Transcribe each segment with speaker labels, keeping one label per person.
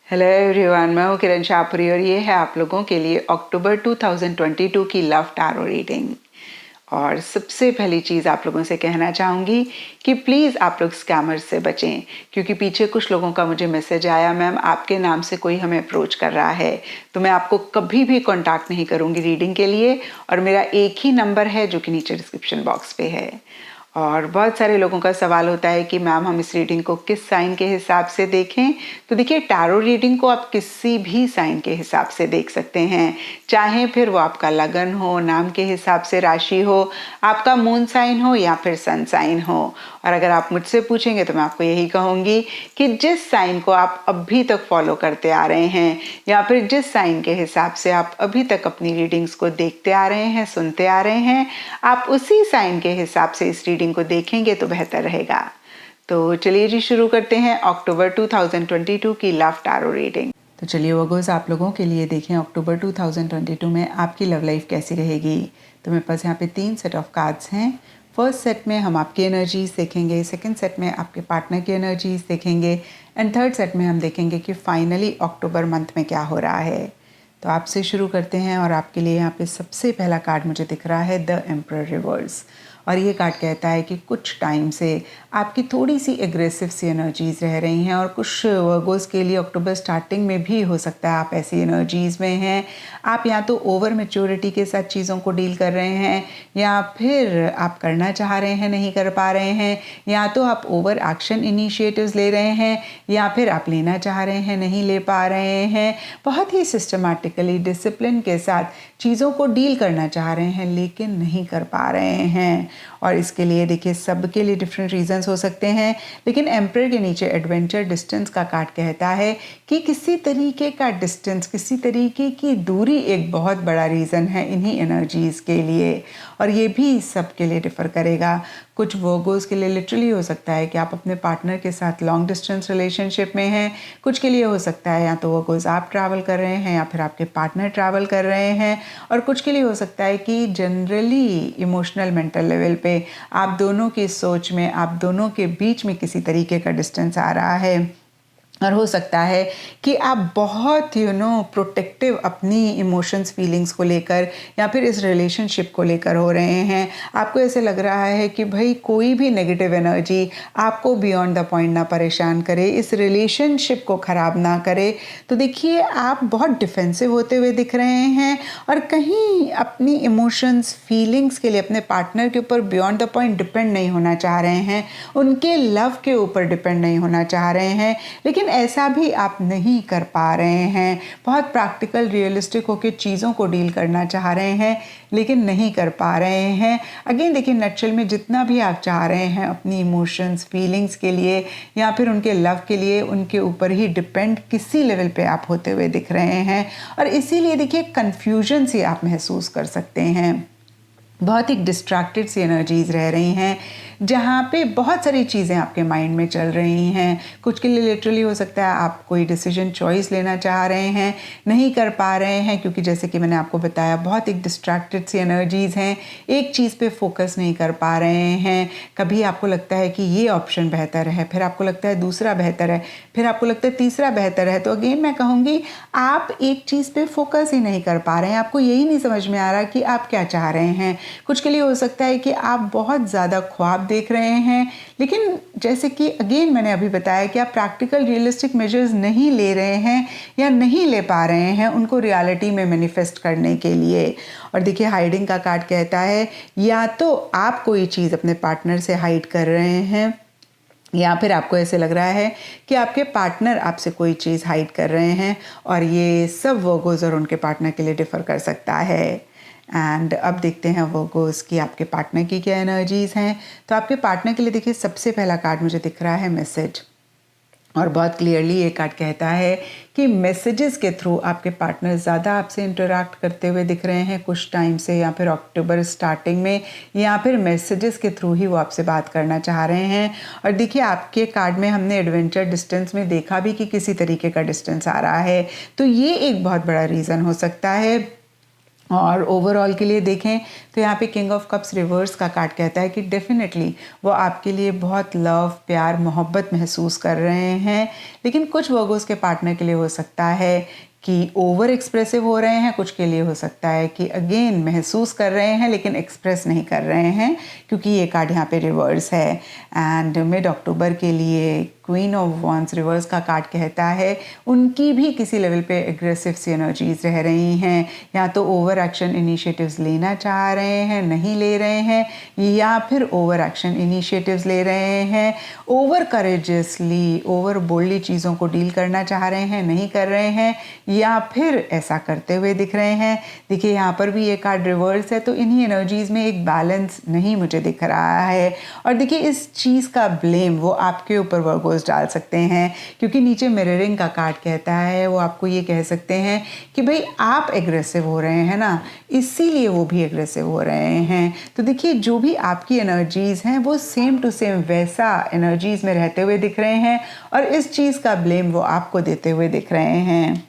Speaker 1: Hello everyone, मैं हूँ किरण शाहपुरी और ये है आप लोगों के लिए अक्टूबर 2022 की लव टैरो रीडिंग। और सबसे पहली चीज़ आप लोगों से कहना चाहूँगी कि प्लीज़ आप लोग स्कैमर से बचें, क्योंकि पीछे कुछ लोगों का मुझे मैसेज आया, मैम आपके नाम से कोई हमें अप्रोच कर रहा है, तो मैं आपको कभी भी कॉन्टैक्ट नहीं करूँगी रीडिंग के लिए। और मेरा एक ही नंबर है जो कि नीचे डिस्क्रिप्शन बॉक्स पे है। और बहुत सारे लोगों का सवाल होता है कि मैम हम इस रीडिंग को किस साइन के हिसाब से देखें। तो देखिए, टैरो रीडिंग को आप किसी भी साइन के हिसाब से देख सकते हैं, चाहे फिर वो आपका लगन हो, नाम के हिसाब से राशि हो, आपका मून साइन हो या फिर सन साइन हो। और अगर आप मुझसे पूछेंगे तो मैं आपको यही कहूँगी कि जिस साइन को आप अभी तक फॉलो करते आ रहे हैं या फिर जिस साइन के हिसाब से आप अभी तक अपनी रीडिंग्स को देखते आ रहे हैं, सुनते आ रहे हैं, आप उसी साइन के हिसाब से इस रीडिंग को देखेंगे तो बेहतर रहेगा। तो चलिए जी, शुरू करते हैं अक्टूबर 2022 की लव टैरो रीडिंग। तो चलिए वर्गोस, आप लोगों के लिए देखें अक्टूबर 2022 में आपकी लव लाइफ कैसी रहेगी। तो मेरे पास यहाँ पे 3 सेट ऑफ कार्ड्स हैं। फर्स्ट सेट में हम आपकी एनर्जीज देखेंगे, सेकंड सेट में आपके पार्टनर की एनर्जीज देखेंगे, एंड थर्ड सेट में हम देखेंगे कि फाइनली अक्टूबर मंथ में क्या हो रहा है। तो आपसे शुरू करते हैं और आपके लिए यहाँ पे सबसे पहला कार्ड मुझे दिख रहा है द एम्परर रिवर्स। और ये कार्ड कहता है कि कुछ टाइम से आपकी थोड़ी सी एग्रेसिव सी एनर्जीज़ रह रही हैं, और कुछ वर्गोस के लिए अक्टूबर स्टार्टिंग में भी हो सकता है आप ऐसी एनर्जीज़ में हैं। आप या तो ओवर मैच्योरिटी के साथ चीज़ों को डील कर रहे हैं, या फिर आप करना चाह रहे हैं नहीं कर पा रहे हैं, या तो आप ओवर एक्शन इनिशिएटिव्स ले रहे हैं, या फिर आप लेना चाह रहे हैं नहीं ले पा रहे हैं। बहुत ही सिस्टमैटिकली डिसिप्लिन के साथ चीज़ों को डील करना चाह रहे हैं लेकिन नहीं कर पा रहे हैं। और इसके लिए देखिए, सबके लिए डिफरेंट रीजंस हो सकते हैं, लेकिन एम्परर के नीचे एडवेंचर डिस्टेंस का कार्ड कहता है कि किसी तरीके का डिस्टेंस, किसी तरीके की दूरी एक बहुत बड़ा रीज़न है इन्हीं एनर्जीज़ के लिए। और ये भी सबके लिए डिफ़र करेगा। कुछ वर्गोस के लिए लिटरली हो सकता है कि आप अपने पार्टनर के साथ लॉन्ग डिस्टेंस रिलेशनशिप में हैं। कुछ के लिए हो सकता है या तो वर्गोस आप ट्रैवल कर रहे हैं या फिर आपके पार्टनर ट्रैवल कर रहे हैं। और कुछ के लिए हो सकता है कि जनरली इमोशनल मेंटल लेवल पे आप दोनों की सोच में, आप दोनों के बीच में किसी तरीके का डिस्टेंस आ रहा है। और हो सकता है कि आप बहुत प्रोटेक्टिव अपनी इमोशंस, फीलिंग्स को लेकर या फिर इस रिलेशनशिप को लेकर हो रहे हैं। आपको ऐसे लग रहा है कि भाई कोई भी नेगेटिव एनर्जी आपको बियॉन्ड द पॉइंट ना परेशान करे, इस रिलेशनशिप को ख़राब ना करे। तो देखिए, आप बहुत डिफेंसिव होते हुए दिख रहे हैं और कहीं अपनी इमोशंस, फीलिंग्स के लिए अपने पार्टनर के ऊपर बियॉन्ड द पॉइंट डिपेंड नहीं होना चाह रहे हैं, उनके लव के ऊपर डिपेंड नहीं होना चाह रहे हैं, लेकिन ऐसा भी आप नहीं कर पा रहे हैं। बहुत प्रैक्टिकल, रियलिस्टिक होकर चीज़ों को डील करना चाह रहे हैं लेकिन नहीं कर पा रहे हैं। अगेन देखिए, नटशल में जितना भी आप चाह रहे हैं अपनी इमोशंस, फीलिंग्स के लिए या फिर उनके लव के लिए, उनके ऊपर ही डिपेंड किसी लेवल पे आप होते हुए दिख रहे हैं। और इसीलिए देखिए, कन्फ्यूजन सी आप महसूस कर सकते हैं। बहुत ही डिस्ट्रैक्टेड सी एनर्जीज़ रह रही हैं, जहाँ पे बहुत सारी चीज़ें आपके माइंड में चल रही हैं। कुछ के लिए लिटरली हो सकता है आप कोई डिसीजन चॉइस लेना चाह रहे हैं, नहीं कर पा रहे हैं, क्योंकि जैसे कि मैंने आपको बताया, बहुत एक डिस्ट्रैक्टेड सी एनर्जीज़ हैं, एक चीज़ पे फोकस नहीं कर पा रहे हैं। कभी आपको लगता है कि ये ऑप्शन बेहतर है, फिर आपको लगता है दूसरा बेहतर है, फिर आपको लगता है तीसरा बेहतर है। तो अगेन मैं कहूँगी, आप एक चीज़ पे फोकस ही नहीं कर पा रहे हैं, आपको यही नहीं समझ में आ रहा कि आप क्या चाह रहे हैं। कुछ के लिए हो सकता है कि आप बहुत ज़्यादा ख्वाब देख रहे हैं, लेकिन जैसे कि अगेन मैंने अभी बताया कि आप प्रैक्टिकल, रियलिस्टिक मेजर्स नहीं ले रहे हैं या नहीं ले पा रहे हैं उनको रियलिटी में मैनिफेस्ट करने के लिए। और देखिए, हाइडिंग का कार्ड कहता है या तो आप कोई चीज़ अपने पार्टनर से हाइड कर रहे हैं, या फिर आपको ऐसे लग रहा है कि आपके पार्टनर आपसे कोई चीज़ हाइड कर रहे हैं। और ये सब वर्गोस और उनके पार्टनर के लिए डिफ़र कर सकता है। एंड अब देखते हैं वर्गोस की आपके पार्टनर की क्या एनर्जीज़ हैं। तो आपके पार्टनर के लिए देखिए, सबसे पहला कार्ड मुझे दिख रहा है मैसेज। और बहुत क्लियरली ये कार्ड कहता है कि मैसेजेस के थ्रू आपके पार्टनर ज़्यादा आपसे इंटरैक्ट करते हुए दिख रहे हैं कुछ टाइम से, या फिर अक्टूबर स्टार्टिंग में, या फिर मैसेजेस के थ्रू ही वो आपसे बात करना चाह रहे हैं। और देखिए, आपके कार्ड में हमने एडवेंचर डिस्टेंस में देखा भी कि किसी तरीके का डिस्टेंस आ रहा है, तो ये एक बहुत बड़ा रीज़न हो सकता है। और ओवरऑल के लिए देखें तो यहाँ पे किंग ऑफ कप्स रिवर्स का कार्ड कहता है कि डेफिनेटली वो आपके लिए बहुत लव, प्यार, मोहब्बत महसूस कर रहे हैं। लेकिन कुछ वर्गोस के पार्टनर के लिए हो सकता है कि ओवर एक्सप्रेसिव हो रहे हैं, कुछ के लिए हो सकता है कि अगेन महसूस कर रहे हैं लेकिन एक्सप्रेस नहीं कर रहे हैं, क्योंकि ये कार्ड यहाँ पे रिवर्स है। एंड मिड अक्टूबर के लिए क्वीन ऑफ वॉन्ड्स रिवर्स का कार्ड कहता है उनकी भी किसी लेवल पे एग्रेसिव सी एनर्जीज रह रही हैं, या तो ओवर एक्शन इनिशिएटिव्स लेना चाह रहे हैं, नहीं ले रहे हैं, या फिर ओवर एक्शन इनिशिएटिव्स ले रहे हैं, ओवर करेजियसली, ओवर बोल्डली चीज़ों को डील करना चाह रहे हैं, नहीं कर रहे हैं, या फिर ऐसा करते हुए दिख रहे हैं। देखिए यहाँ पर भी ये कार्ड रिवर्स है, तो इन्हीं एनर्जीज में एक बैलेंस नहीं मुझे दिख रहा है। और देखिए इस चीज़ का ब्लेम वो आपके ऊपर वर्गोस डाल सकते हैं, क्योंकि नीचे मिररिंग का कार्ड कहता है वो आपको ये कह सकते हैं कि भाई आप एग्रेसिव हो रहे हैं ना, इसीलिए वो भी एग्रेसिव हो रहे हैं। तो देखिए जो भी आपकी एनर्जीज हैं वो सेम टू सेम वैसा एनर्जीज में रहते हुए दिख रहे हैं, और इस चीज़ का ब्लेम वो आपको देते हुए दिख रहे हैं।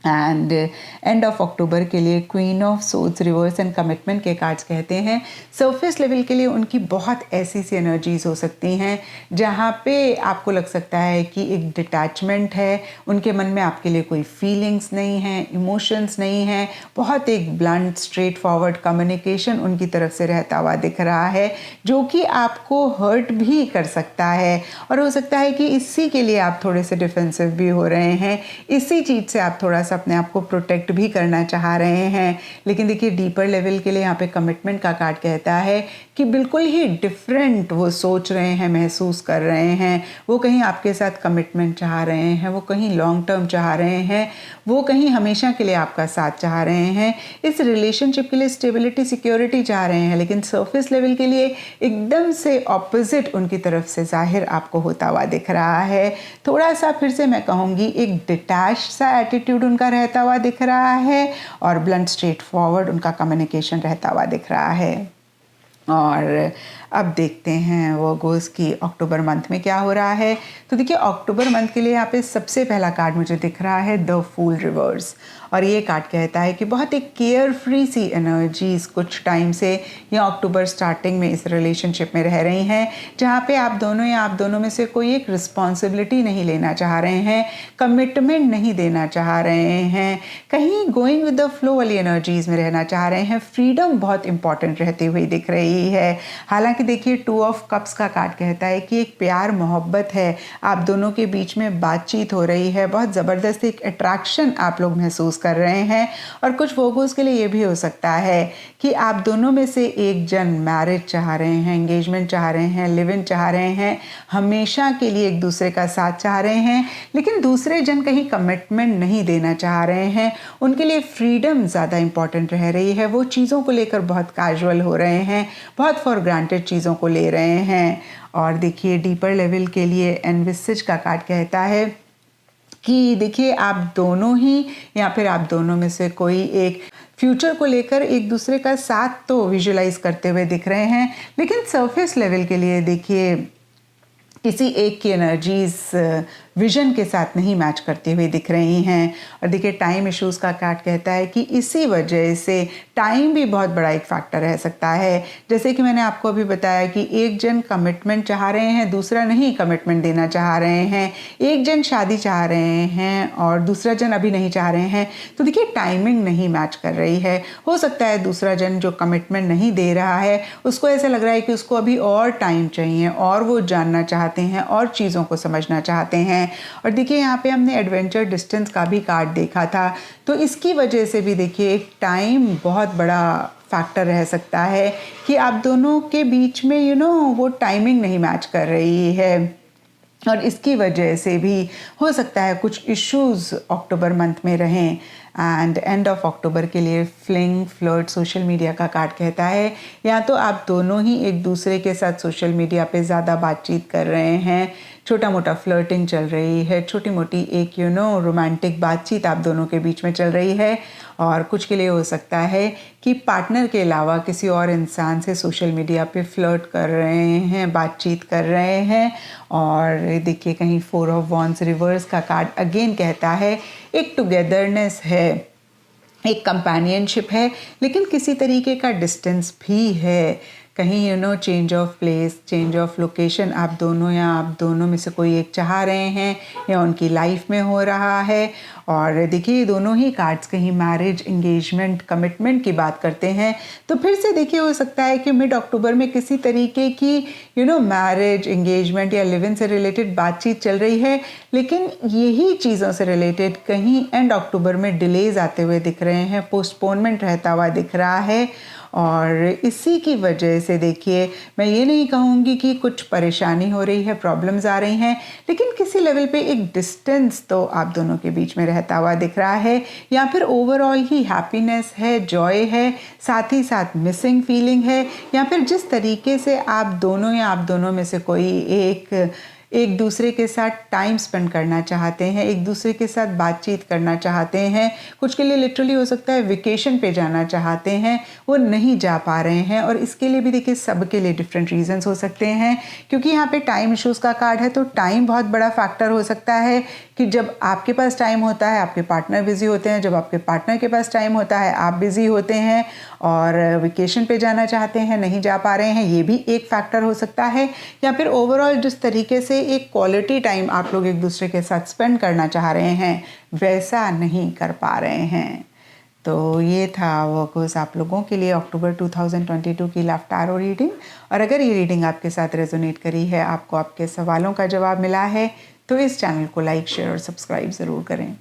Speaker 1: एंड एंड ऑफ अक्टूबर के लिए queen of swords reverse and commitment के कार्ड्स कहते हैं सरफेस लेवल के लिए उनकी बहुत ऐसी सी एनर्जीज हो सकती हैं जहाँ पे आपको लग सकता है कि एक डिटैचमेंट है, उनके मन में आपके लिए कोई फीलिंग्स नहीं है, इमोशंस नहीं है, बहुत एक ब्लंट स्ट्रेट फॉरवर्ड कम्युनिकेशन उनकी तरफ से रहता हुआ दिख रहा है, जो कि आपको हर्ट भी कर सकता है। और हो सकता है कि इसी के लिए आप थोड़े से डिफेंसिव भी हो रहे हैं, इसी चीज़ से आप थोड़ा सा अपने आप को प्रोटेक्ट भी करना चाह रहे हैं। लेकिन देखिए डीपर लेवल के लिए यहाँ पे कमिटमेंट का कार्ड कहता है कि बिल्कुल ही डिफरेंट वो सोच रहे हैं, महसूस कर रहे हैं। वो कहीं आपके साथ कमिटमेंट चाह रहे हैं, वो कहीं लॉन्ग टर्म चाह रहे हैं, वो कहीं हमेशा के लिए आपका साथ चाह रहे हैं, इस रिलेशनशिप के लिए स्टेबिलिटी, सिक्योरिटी चाह रहे हैं। लेकिन सरफेस लेवल के लिए एकदम से ऑपोजिट उनकी तरफ से जाहिर आपको होता हुआ दिख रहा है। थोड़ा सा फिर से मैं कहूँगी एक डिटैच सा एटीट्यूड उनका रहता हुआ दिख रहा है, और ब्लंट स्ट्रेट फॉरवर्ड उनका कम्युनिकेशन रहता हुआ दिख रहा है। और अब देखते हैं वर्गोस की अक्टूबर मंथ में क्या हो रहा है। तो देखिए अक्टूबर मंथ के लिए यहाँ पे सबसे पहला कार्ड मुझे दिख रहा है द फूल रिवर्स, और ये कार्ड कहता है कि बहुत एक केयर फ्री सी एनर्जीज कुछ टाइम से या अक्टूबर स्टार्टिंग में इस रिलेशनशिप में रह रही हैं, जहाँ पे आप दोनों या आप दोनों में से कोई एक रिस्पॉन्सिबिलिटी नहीं लेना चाह रहे हैं, कमिटमेंट नहीं देना चाह रहे हैं, कहीं गोइंग विद द फ्लो वाली एनर्जीज में रहना चाह रहे हैं। फ्रीडम बहुत इंपॉर्टेंट रहती हुई दिख रही है। हालांकि देखिए टू ऑफ कप्स का कार्ड कहता है कि एक प्यार मोहब्बत है, आप दोनों के बीच में बातचीत हो रही है, बहुत ज़बरदस्त एक अट्रैक्शन आप लोग महसूस कर रहे हैं। और कुछ वर्गोस के लिए ये भी हो सकता है कि आप दोनों में से एक जन मैरिज चाह रहे हैं, एंगेजमेंट चाह रहे हैं, लिव इन चाह रहे हैं, हमेशा के लिए एक दूसरे का साथ चाह रहे हैं, लेकिन दूसरे जन कहीं कमिटमेंट नहीं देना चाह रहे हैं। उनके लिए फ्रीडम ज़्यादा इंपॉर्टेंट रह रही है, वो चीज़ों को लेकर बहुत कैजुअल हो रहे हैं, बहुत फॉर ग्रांटेड चीज़ों को ले रहे हैं। और देखिए डीपर लेवल के लिए एनविसेज का कार्ड कहता है कि देखिए आप दोनों ही या फिर आप दोनों में से कोई एक फ्यूचर को लेकर एक दूसरे का साथ तो विजुलाइज करते हुए दिख रहे हैं, लेकिन सरफेस लेवल के लिए देखिए किसी एक की एनर्जीज विजन के साथ नहीं मैच करती हुई दिख रही हैं। और देखिए टाइम इश्यूज़ का कार्ड कहता है कि इसी वजह से टाइम भी बहुत बड़ा एक फैक्टर रह सकता है। जैसे कि मैंने आपको अभी बताया कि एक जन कमिटमेंट चाह रहे हैं, दूसरा नहीं कमिटमेंट देना चाह रहे हैं, एक जन शादी चाह रहे हैं और दूसरा जन अभी नहीं चाह रहे हैं। तो देखिए टाइमिंग नहीं मैच कर रही है। हो सकता है दूसरा जन जो कमिटमेंट नहीं दे रहा है उसको ऐसा लग रहा है कि उसको अभी और टाइम चाहिए, और वो जानना चाहते हैं और चीज़ों को समझना चाहते हैं। और देखिए यहाँ पे हमने एडवेंचर डिस्टेंस का भी कार्ड देखा था, तो इसकी वजह से भी देखिए एक टाइम बहुत बड़ा फैक्टर रह सकता है कि आप दोनों के बीच में वो टाइमिंग नहीं मैच कर रही है। और इसकी वजह से भी हो सकता है कुछ इश्यूज अक्टूबर मंथ में रहें। एंड एंड ऑफ अक्टूबर के लिए फ्लिंग, फ्लर्ट, सोशल मीडिया का कार्ड कहता है या तो आप दोनों ही एक दूसरे के साथ सोशल मीडिया पे ज़्यादा बातचीत कर रहे हैं, छोटा मोटा फ्लर्टिंग चल रही है, छोटी मोटी एक रोमांटिक बातचीत आप दोनों के बीच में चल रही है। और कुछ के लिए हो सकता है कि पार्टनर के अलावा किसी और इंसान से सोशल मीडिया पे फ्लर्ट कर रहे हैं, बातचीत कर रहे हैं। और देखिए कहीं 4 ऑफ वॉन्ड्स रिवर्स का कार्ड अगेन कहता है एक टुगेदरनेस है, एक कंपेनियनशिप है, लेकिन किसी तरीके का डिस्टेंस भी है, कहीं change of place, change of location आप दोनों में से कोई एक चाह रहे हैं या उनकी लाइफ में हो रहा है। और देखिए ये दोनों ही कार्ड्स कहीं मैरिज, एंगेजमेंट, कमिटमेंट की बात करते हैं। तो फिर से देखिए हो सकता है कि मिड अक्टूबर में किसी तरीके की मैरिज, एंगेजमेंट या लिव इन से रिलेटेड बातचीत चल रही है, लेकिन यही चीज़ों से रिलेटेड कहीं एंड अक्टूबर में डिलेज आते हुए दिख रहे हैं, पोस्टपोनमेंट रहता हुआ दिख रहा है। और इसी की वजह से देखिए मैं ये नहीं कहूँगी कि कुछ परेशानी हो रही है, प्रॉब्लम्स आ रही हैं, लेकिन किसी लेवल पे एक डिस्टेंस तो आप दोनों के बीच में रहता हुआ दिख रहा है, या फिर ओवरऑल ही हैप्पीनेस है, जॉय है, साथ ही साथ मिसिंग फीलिंग है, या फिर जिस तरीके से आप दोनों में से कोई एक दूसरे के साथ टाइम स्पेंड करना चाहते हैं, एक दूसरे के साथ बातचीत करना चाहते हैं, कुछ के लिए लिटरली हो सकता है वेकेशन पे जाना चाहते हैं, वो नहीं जा पा रहे हैं। और इसके लिए भी देखिए सबके लिए डिफरेंट रीजंस हो सकते हैं, क्योंकि यहाँ पे टाइम इश्यूज़ का कार्ड है, तो टाइम बहुत बड़ा फैक्टर हो सकता है कि जब आपके पास टाइम होता है आपके पार्टनर बिजी होते हैं, जब आपके पार्टनर के पास टाइम होता है आप बिजी होते हैं और वेकेशन पे जाना चाहते हैं, नहीं जा पा रहे हैं, ये भी एक फैक्टर हो सकता है। या फिर ओवरऑल जिस तरीके से एक क्वालिटी टाइम आप लोग एक दूसरे के साथ स्पेंड करना चाह रहे हैं वैसा नहीं कर पा रहे हैं। तो ये था वर्कर्स आप लोगों के लिए अक्टूबर 2022 की लव टैरो रीडिंग। और अगर ये रीडिंग आपके साथ रेजोनेट करी है, आपको आपके सवालों का जवाब मिला है, तो इस चैनल को लाइक, शेयर और सब्सक्राइब ज़रूर करें।